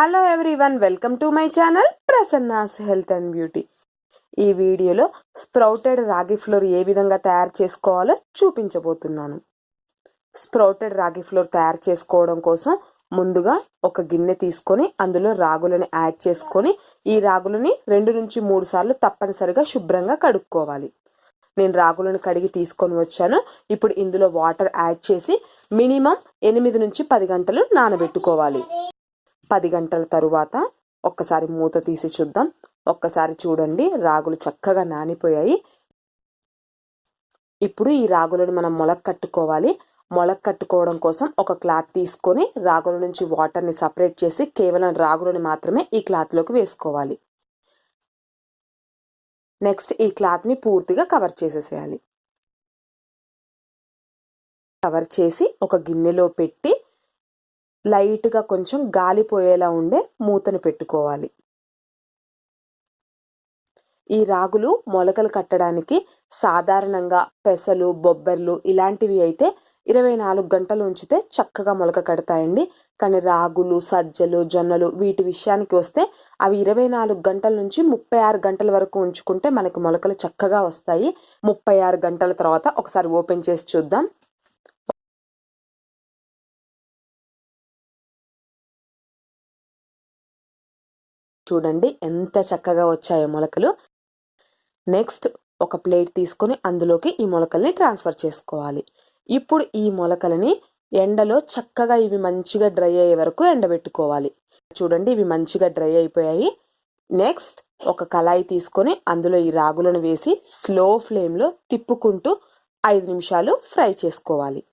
Hello everyone, welcome to my channel Prasanna's health and beauty. ఈ వీడియోలో sprouted రాగి floor ఏ విధంగా తయారు చేసుకోవాలో చూపించబోతున్నాను. స్ప్రౌటెడ్ రాగి ఫ్లోర్ తయారు చేసుకోవడం కోసం ముందుగా ఒక గిన్నె తీసుకొని అందులో రాగులను యాడ్ చేసుకొని ఈ రాగులని 2 నుంచి 3 సార్లు తప్పనిసరిగా శుభ్రంగా కడుక్కోవాలి. నేను రాగులను కడిగి తీసుకొని వచ్చాను. ఇప్పుడు ఇందులో వాటర్ యాడ్ చేసి మినిమం 8 నుంచి 10 గంటలు నానబెట్టుకోవాలి. 10 గంటల తరువాత ఒక్కసారి మూత తీసి చూద్దాం. ఒక్కసారి చూడండి, రాగులు చక్కగా నానిపోయాయి. ఇప్పుడు ఈ రాగులను మనం మొలక కట్టుకోవాలి. మొలక కట్టుకోవడం కోసం ఒక క్లాత్ తీసుకొని రాగుల నుంచి వాటర్ని సపరేట్ చేసి కేవలం రాగులను మాత్రమే ఈ క్లాత్లోకి వేసుకోవాలి. నెక్స్ట్ ఈ క్లాత్ని పూర్తిగా కవర్ చేసేసేయాలి. కవర్ చేసి ఒక గిన్నెలో పెట్టి లైట్గా కొంచెం గాలిపోయేలా ఉండే మూతను పెట్టుకోవాలి. ఈ రాగులు మొలకలు కట్టడానికి సాధారణంగా పెసలు, బొబ్బర్లు ఇలాంటివి అయితే 24 గంటలు ఉంచితే చక్కగా మొలక కడతాయండి. కానీ రాగులు, సజ్జలు, జొన్నలు వీటి విషయానికి వస్తే అవి 24 గంటల నుంచి 36 గంటల వరకు ఉంచుకుంటే మనకి మొలకలు చక్కగా వస్తాయి. 36 గంటల తర్వాత ఒకసారి ఓపెన్ చేసి చూద్దాం. చూడండి ఎంత చక్కగా వచ్చాయో మొలకలు. నెక్స్ట్ ఒక ప్లేట్ తీసుకొని అందులోకి ఈ మొలకల్ని ట్రాన్స్ఫర్ చేసుకోవాలి. ఇప్పుడు ఈ మొలకలని ఎండలో చక్కగా ఇవి మంచిగా డ్రై అయ్యే వరకు ఎండబెట్టుకోవాలి. చూడండి, ఇవి మంచిగా డ్రై అయిపోయాయి. నెక్స్ట్ ఒక కళాయి తీసుకొని అందులో ఈ రాగులను వేసి స్లో ఫ్లేమ్లో తిప్పుకుంటూ 5 నిమిషాలు ఫ్రై చేసుకోవాలి.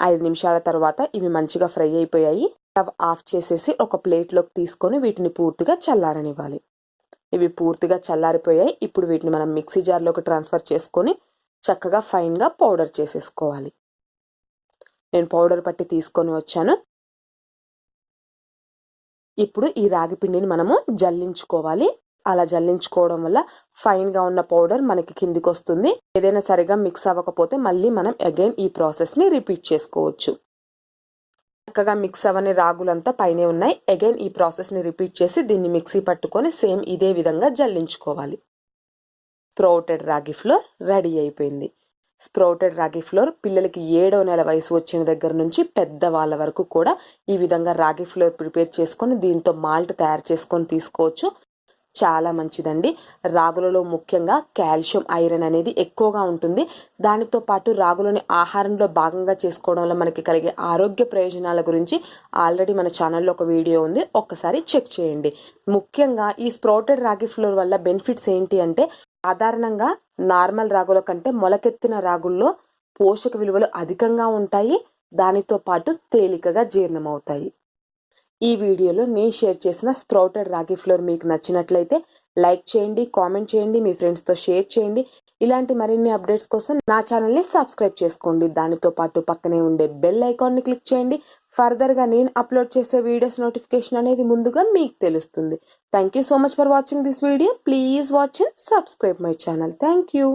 ఐదు నిమిషాల తర్వాత ఇవి మంచిగా ఫ్రై అయిపోయాయి. స్టవ్ ఆఫ్ చేసేసి ఒక ప్లేట్లోకి తీసుకొని వీటిని పూర్తిగా చల్లారనివ్వాలి. ఇవి పూర్తిగా చల్లారిపోయాయి. ఇప్పుడు వీటిని మనం మిక్సీ జార్లోకి ట్రాన్స్ఫర్ చేసుకొని చక్కగా ఫైన్గా పౌడర్ చేసేసుకోవాలి. నేను పౌడర్ పట్టి తీసుకొని వచ్చాను. ఇప్పుడు ఈ రాగి పిండిని మనము జల్లించుకోవాలి. అలా జల్లించుకోవడం వల్ల ఫైన్గా ఉన్న పౌడర్ మనకి కిందికి వస్తుంది. ఏదైనా సరిగా మిక్స్ అవ్వకపోతే మళ్ళీ మనం అగైన్ ఈ ప్రాసెస్ని రిపీట్ చేసుకోవచ్చు. చక్కగా మిక్స్ అవ్వని రాగులంతా పైనే ఉన్నాయి. అగైన్ ఈ ప్రాసెస్ని రిపీట్ చేసి దీన్ని మిక్సీ పట్టుకొని సేమ్ ఇదే విధంగా జల్లించుకోవాలి. స్ప్రౌటెడ్ రాగి ఫ్లోర్ రెడీ అయిపోయింది. స్ప్రౌటెడ్ రాగి ఫ్లోర్ పిల్లలకి 7వ నెల వయసు వచ్చిన దగ్గర నుంచి పెద్ద వాళ్ళ వరకు కూడా ఈ విధంగా రాగి ఫ్లోర్ ప్రిపేర్ చేసుకొని దీంతో మాల్ట్ తయారు చేసుకొని తీసుకోవచ్చు. చాలా మంచిదండి. రాగులలో ముఖ్యంగా కాల్షియం, ఐరన్ అనేది ఎక్కువగా ఉంటుంది. దానితో పాటు రాగులని ఆహారంలో భాగంగా చేసుకోవడం వల్ల మనకి కలిగే ఆరోగ్య ప్రయోజనాల గురించి ఆల్రెడీ మన ఛానల్లో ఒక వీడియో ఉంది, ఒక్కసారి చెక్ చేయండి. ముఖ్యంగా ఈ స్ప్రౌటెడ్ రాగి ఫ్లోర్ వల్ల బెనిఫిట్స్ ఏంటి అంటే సాధారణంగా నార్మల్ రాగుల కంటే మొలకెత్తిన రాగుల్లో పోషక విలువలు అధికంగా ఉంటాయి. దానితో పాటు తేలికగా జీర్ణమవుతాయి. ఈ వీడియోలో నేను షేర్ చేసిన స్ప్రౌటెడ్ రాగి ఫ్లోర్ మీకు నచ్చినట్లయితే లైక్ చేయండి, కామెంట్ చేయండి, మీ ఫ్రెండ్స్తో షేర్ చేయండి. ఇలాంటి మరిన్ని అప్డేట్స్ కోసం నా ఛానల్ని సబ్స్క్రైబ్ చేసుకోండి. దానితో పాటు పక్కనే ఉండే బెల్ ఐకాన్ని క్లిక్ చేయండి. ఫర్దర్గా నేను అప్లోడ్ చేసే వీడియోస్ నోటిఫికేషన్ అనేది ముందుగా మీకు తెలుస్తుంది. Thank you so much for watching this video. Please watch and subscribe my channel. Thank you.